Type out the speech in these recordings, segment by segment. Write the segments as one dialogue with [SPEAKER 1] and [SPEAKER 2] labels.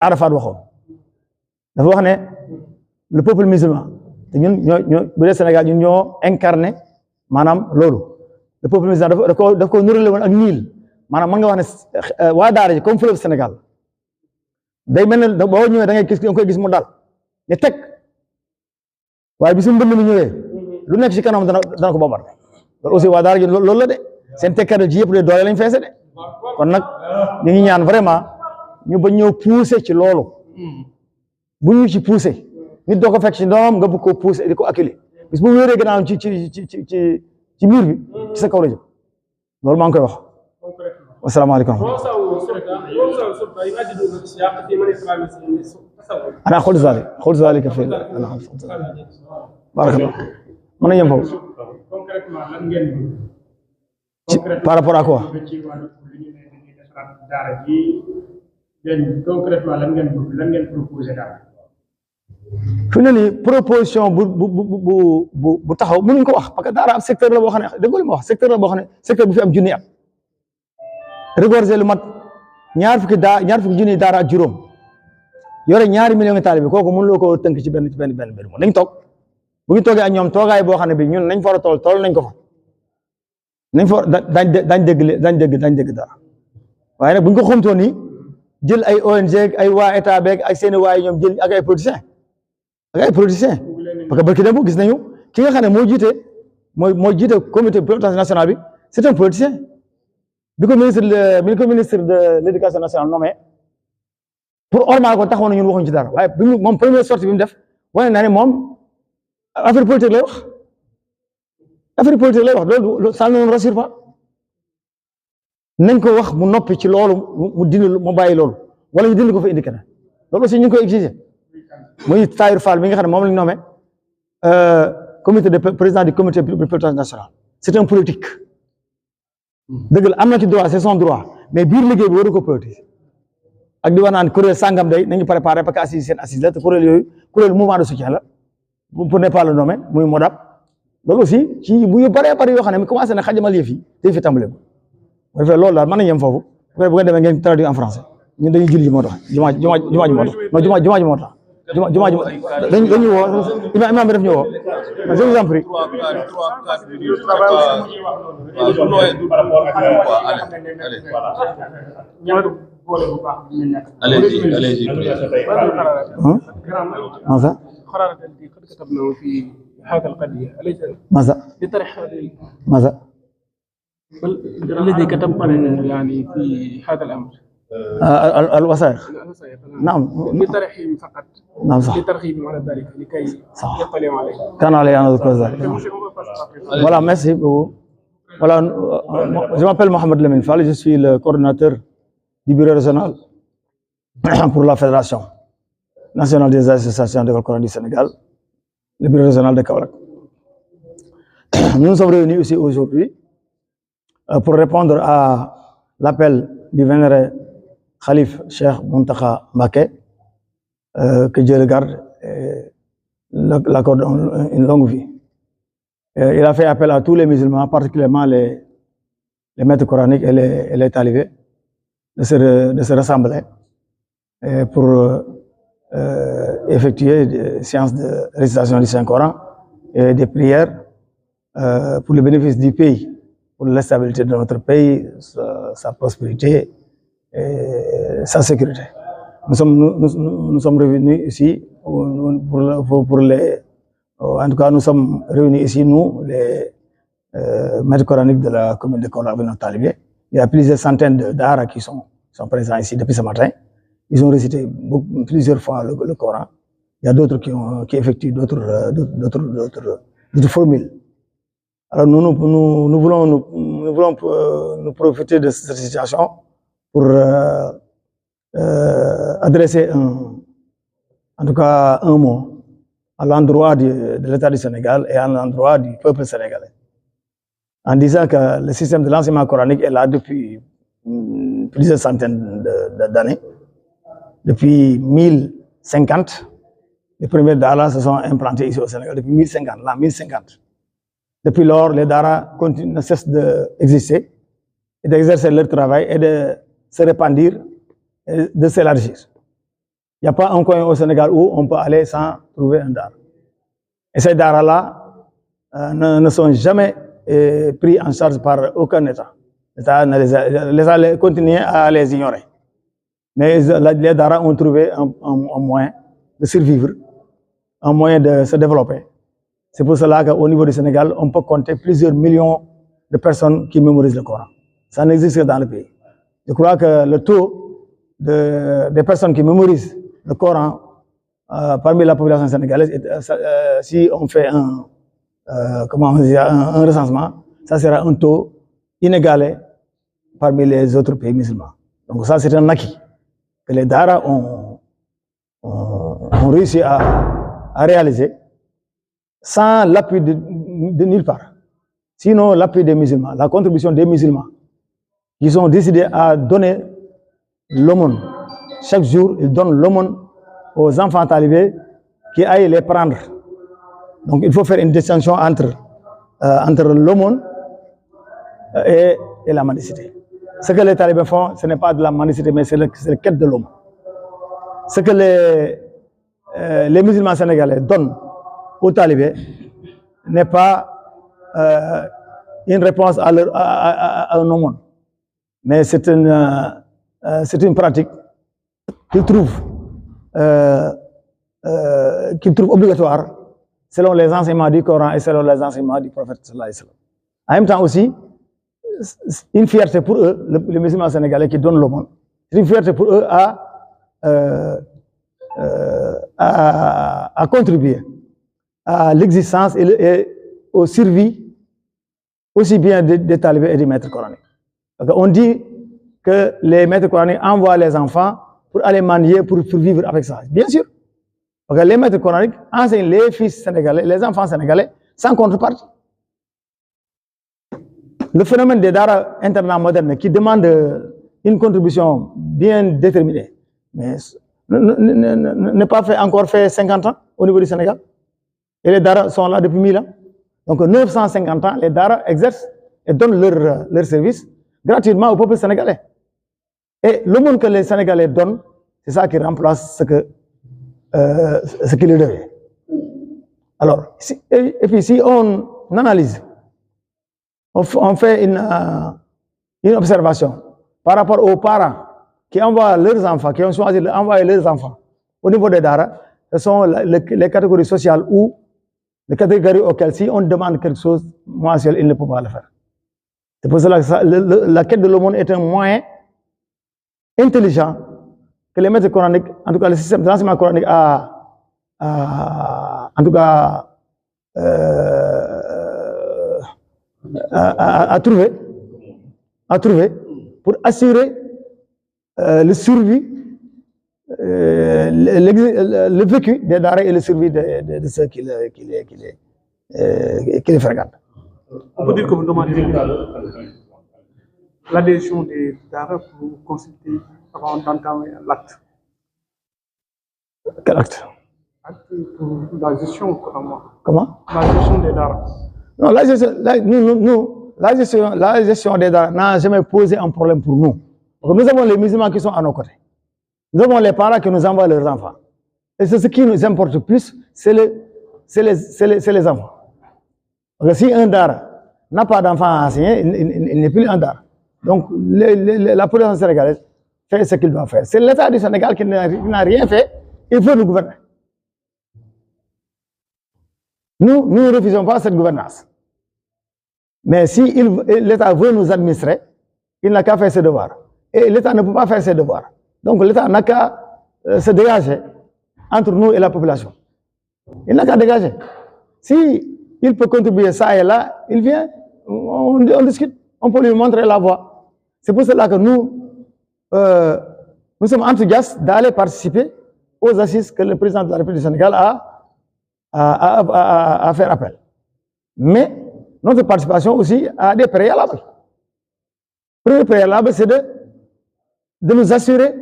[SPEAKER 1] Arafat waxoon dafa wax ne le peuple musulman te ñun ñoo bu dee Sénégal ñun ñoo incarné maanaam loolu le peuple musulman daf ko nurale woon ak Niil maanaam mën nga wax ne waa daara ji comme fleuve Sénégal day mel ne boo ñëwee da ngay gis da nga koy gis mu dal ne teg waaye bi su mbënd mi ñëwee lu nekk ci kanam dana ko boobar loolu aussi waa daara ji loolu la de seen tekkade ji yëpp de doole lañ feese de kon nag ñu ngi ñaan vraiment ñu ba ñëw pousser ci loolu bu ñu ci pousser nit doo ko fekk ci doom nga bëgg ko pousser di ko acculer bis bu wéeree gannaaw ci mur bi ci sa kaw la jëm loolu maa ngi koy wax wasalaamaaleykum ana xool zalik fi barakallah mën na yem foofu par rapport à quoi
[SPEAKER 2] concrètement lan ngeen proposé daal.
[SPEAKER 1] fi ne nii proposition bu taxaw mënuñ ko wax parce que daara ab secteur la boo xam ne dégg nga li ma wax secteur la boo xam ne secteur bu fi am junni at regorger lu mat ñaar fukki junni daara ak juróom yore ñaari millions taalibe bi kooku mënuloo ko tënk ci benn moom nañ toog bu ñu toogee ak ñoom toogaay boo xam ne bi ñun nañ fa war a tool nañ ko fa nañ fa dañ dégg dara waaye nag bu ñu ko xumtoo nii jël ay ONG ay waa état beeg ak seen waay ñoom jël ak ay politiciens parce que barki dem gis nañu ki nga xam ne moo jiite comité pilotage national bi c'est un politicien bi ko ministre de l'éducation nationale nommé pour ormal ko taxawoon na ñun waxuñ ci dara waaye bi moom première sortie bi mu def wane naa ne moom affaire politique lay wax loolu ça ne nous rassure pas nañ ko wax mu noppi ci loolu mu dindi mu bàyyi loolu wala ñu dindi ko fa indi keneen loolu aussi ñu ngi koy exiger muy Tahirou Fall bi nga xam ne moom lañ nommé président du comité de pilotage national c'est un politique dëgg la am na ci droit c'est son droit mais biir liggéey bi waru ko politique ak di wax naan kuréel sàngam day nañu préparé parce que assise seen assise la te kuréel mouvement de soutien la pour ne pas le nommer muy MODAP loolu aussi ci bu yu bëree bëri yoo xam ne mi commencé na xajamal yëf yi dañ fi tàmbale bu defee loolu daal mën nañu yem foofu bu ngeen demee ngeen traduire en français ñun dañuy julli ji moo tax jumaa ji moo tax non jumaa ji moo tax jumaa ji dañuy woo imam bi def ñu woo je vous en prie
[SPEAKER 3] allez-y
[SPEAKER 1] ماذا
[SPEAKER 2] قرارات التي قد كتبناه في هذا القضية أليس لطرح
[SPEAKER 1] ماذا
[SPEAKER 2] الذي كتبنا يعني في هذا الأمر
[SPEAKER 1] الوثائق نعم
[SPEAKER 2] لطرحهم فقط
[SPEAKER 1] نعم صح
[SPEAKER 2] لترغيبهم على ذلك لكي يطلعوا عليه
[SPEAKER 1] كان علي أن أذكر ذلك voilà merci voilà je m'appelle Mohamed Lamine Fall je suis le coordinateur du bureau régional pour la fédération nationale des associations d'école coranique du Sénégal le bureau régional de Kaolack nous nous sommes réunis ici aujourd'hui pour répondre à l'appel du vénéré Khalif Cheikh Mountakha Mbacké que Dieu le garde et l'accorde une longue vie. Il a fait appel à tous les musulmans, particulièrement les maîtres coraniques et les talibés, de se rassembler pour effectuer des séances de récitation du Saint-Coran et des prières pour le bénéfice du pays, pour la stabilité de notre pays, sa prospérité et sa sécurité. Nous sommes revenus ici en tout cas nous sommes réunis ici nous les maîtres coraniques de la commune de Kaolack avec nos talibés. Il y a plusieurs centaines de daara qui sont présents ici depuis ce matin. Ils ont récité plusieurs fois le Coran. Il y a d'autres qui effectuent d'autres formules. Alors nous voulons nous profiter de cette situation pour adresser en tout cas un mot à l'endroit de l'État du Sénégal et à l'endroit du peuple sénégalais, en disant que le système de l'enseignement coranique est là depuis plusieurs centaines d'années. Depuis 1050, les premiers daara se sont implantés ici au Sénégal, depuis 1050, l'an 1050. Depuis lors, les daara ne cessent d'exister et d'exercer leur travail et de se répandir et de s'élargir. Il n'y a pas un coin au Sénégal où on peut aller sans trouver un dara. Et ces daras-là ne sont jamais pris en charge par aucun État. L'État les continue à les ignorer. Mais les daras ont trouvé un moyen de survivre, un moyen de se développer. C'est pour cela qu'au niveau du Sénégal, on peut compter plusieurs millions de personnes qui mémorisent le Coran. Ça n'existe que dans le pays. Je crois que le taux des personnes qui mémorisent le Coran parmi la population sénégalaise, si on fait un recensement, ça sera un taux inégalé parmi les autres pays musulmans. Donc ça, c'est un acquis que les daras ont réussi à réaliser sans l'appui de nulle part. Sinon, l'appui des musulmans, la contribution des musulmans, ils ont décidé à donner l'aumône. Chaque jour, ils donnent l'aumône aux enfants talibés qui aillent les prendre. Donc, il faut faire une distinction entre l'aumône et la mendicité. Ce que les talibés font, ce n'est pas de la mendicité, mais c'est le quête de l'homme. Ce que les musulmans sénégalais donnent aux talibés n'est pas une réponse à un aumône, mais c'est une pratique qu'ils trouvent obligatoire selon les enseignements du Coran et selon les enseignements du prophète sallallahu alayhi wa sallam. En même temps aussi, une fierté pour eux, les musulmans sénégalais qui donnent l'aumône, c'est une fierté pour eux à contribuer à l'existence et aux survies aussi bien des talibés et des maîtres coraniques. Donc, on dit que les maîtres coraniques envoient les enfants pour aller mendier, pour vivre avec ça. Bien sûr. Donc, les maîtres coraniques enseignent les fils sénégalais, les enfants sénégalais, sans contrepartie. Le phénomène des daras internats modernes qui demande une contribution bien déterminée, mais n'est pas encore fait 50 ans au niveau du Sénégal. Et les daras sont là depuis 1000 ans. Donc 950 ans, les daras exercent et donnent leur service gratuitement au peuple sénégalais. Et le monde que les Sénégalais donnent, c'est ça qui remplace ce qu'il devait. Alors, et puis si on analyse, on fait une observation par rapport aux parents qui envoient leurs enfants, qui ont choisi d'envoyer leurs enfants au niveau des daras, ce sont les catégories sociales où les catégories auxquelles si on demande quelque chose mensuel, ils ne peuvent pas le faire. C'est pour cela que la quête de l'aumône est un moyen intelligent que les maîtres coraniques, en tout cas le système d'enseignement coranique a trouvé pour assurer le survie, le vécu des daras et le survie de ceux qui les fréquentent.
[SPEAKER 2] On peut dire que vous demandez l'adhésion des daras pour consulter avant d'entamer l'acte.
[SPEAKER 1] Quel acte?
[SPEAKER 2] Acte pour la gestion, comment?
[SPEAKER 1] Comment?
[SPEAKER 2] La gestion des daras.
[SPEAKER 1] Non, la gestion des daras n'a jamais posé un problème pour nous. Nous avons les musulmans qui sont à nos côtés. Nous avons les parents qui nous envoient leurs enfants. Et ce qui nous importe le plus, c'est les enfants. Donc, si un dara n'a pas d'enfant à enseigner, il n'est plus un dara. Donc, la population sénégalaise fait ce qu'il doit faire. C'est l'État du Sénégal qui n'a rien fait, il faut nous gouverner. Nous ne refusons pas cette gouvernance. Mais si l'État veut nous administrer, il n'a qu'à faire ses devoirs. Et l'État ne peut pas faire ses devoirs. Donc l'État n'a qu'à se dégager entre nous et la population. Il n'a qu'à dégager. Si il peut contribuer ça et là, il vient, on discute, on peut lui montrer la voie. C'est pour cela que nous sommes enthousiastes d'aller participer aux assises que le président de la République du Sénégal a fait appel. Mais notre participation aussi a des préalables. Le premier préalable, c'est de nous assurer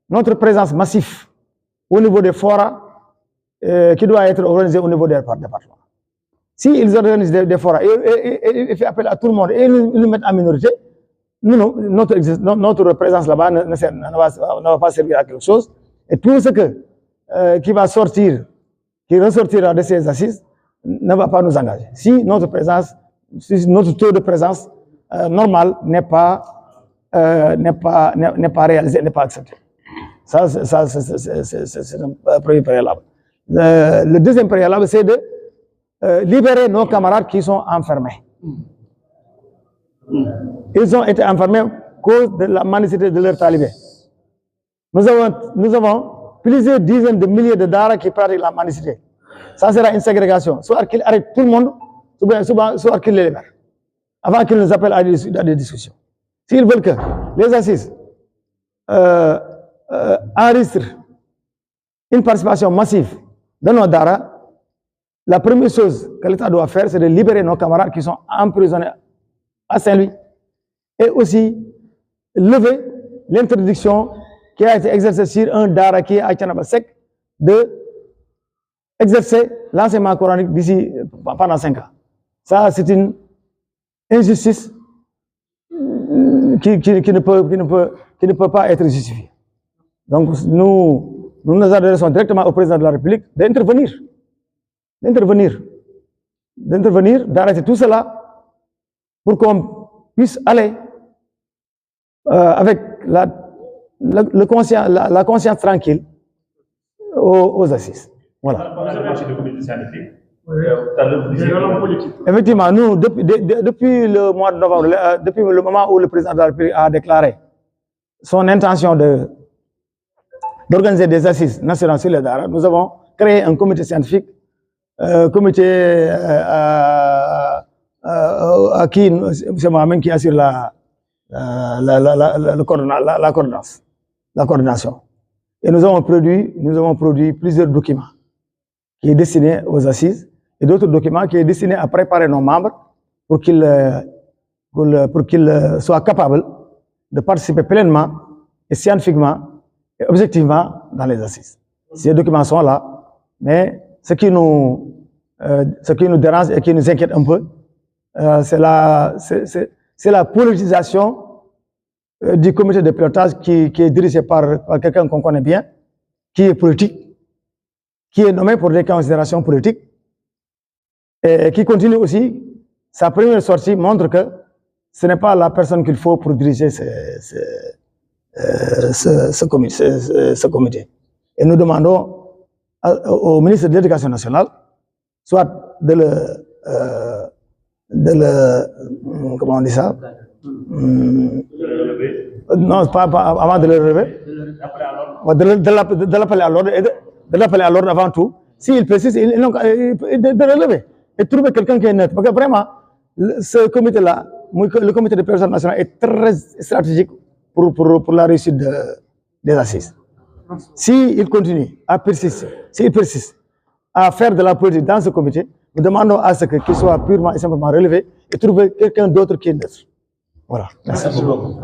[SPEAKER 1] notre présence massive au niveau des forats qui doit être organisé au niveau des départements. S'ils organisent des forats et font appel à tout le monde et nous mettent en minorité, notre présence là-bas ne va pas servir à quelque chose Et tout ce qui va sortir, qui ressortira de ces assises, ne va pas nous engager. Si notre présence, si notre taux de présence normal n'est pas réalisé, n'est pas accepté. Ça, c'est un premier préalable. Le deuxième préalable, c'est de libérer nos camarades qui sont enfermés. Ils ont été enfermés à cause de la mendicité de leurs talibés. Nous avons plusieurs dizaines de milliers de daras qui pratiquent la mendicité. Ça sera une ségrégation. Soit qu'ils arrêtent tout le monde, soit qu'ils les libèrent. Avant qu'ils nous appellent à des discussions. S'ils veulent que les assises enregistrent une participation massive de nos daras, la première chose que l'État doit faire, c'est de libérer nos camarades qui sont emprisonnés à Saint-Louis et aussi lever l'interdiction qui a été exercée sur un dara qui est à Thiénaba Seck de exercer l'enseignement coranique d'ici pendant 5 ans. Ça, c'est une injustice qui ne peut pas être justifiée. Donc, nous nous adressons directement au président de la République d'intervenir, d'arrêter tout cela pour qu'on puisse aller avec la conscience tranquille aux assises. Voilà. Effectivement, nous, depuis le mois de novembre, depuis le moment où le président de la République a déclaré son intention d'organiser des assises nationales sur les daras, nous avons créé un comité scientifique, comité à qui c'est moi-même qui assure la coordination. Et nous avons produit plusieurs documents qui est destiné aux assises et d'autres documents qui est destiné à préparer nos membres pour qu'ils soient capables de participer pleinement et scientifiquement et objectivement dans les assises. Ces documents sont là, mais ce qui nous dérange et qui nous inquiète un peu, c'est la politisation du comité de pilotage qui est dirigé par quelqu'un qu'on connaît bien, qui est politique, qui est nommé pour des considérations politiques, et qui continue aussi. Sa première sortie montre que ce n'est pas la personne qu'il faut pour diriger ce comité. Et nous demandons au ministre de l'Éducation nationale, soit de le comment on dit ça? Non, pas avant de le relever, de l'appeler à l'ordre et de l'appeler à l'ordre avant tout. S'il précise, de relever et trouver quelqu'un qui est neutre. Parce que vraiment, ce comité-là, le comité de pilotage national est très stratégique pour la réussite des assises. S'il continue à persister, s'il persiste à faire de la politique dans ce comité, nous demandons à ce qu'il soit purement et simplement relevé et trouver quelqu'un d'autre qui est neutre. Voilà. Merci beaucoup.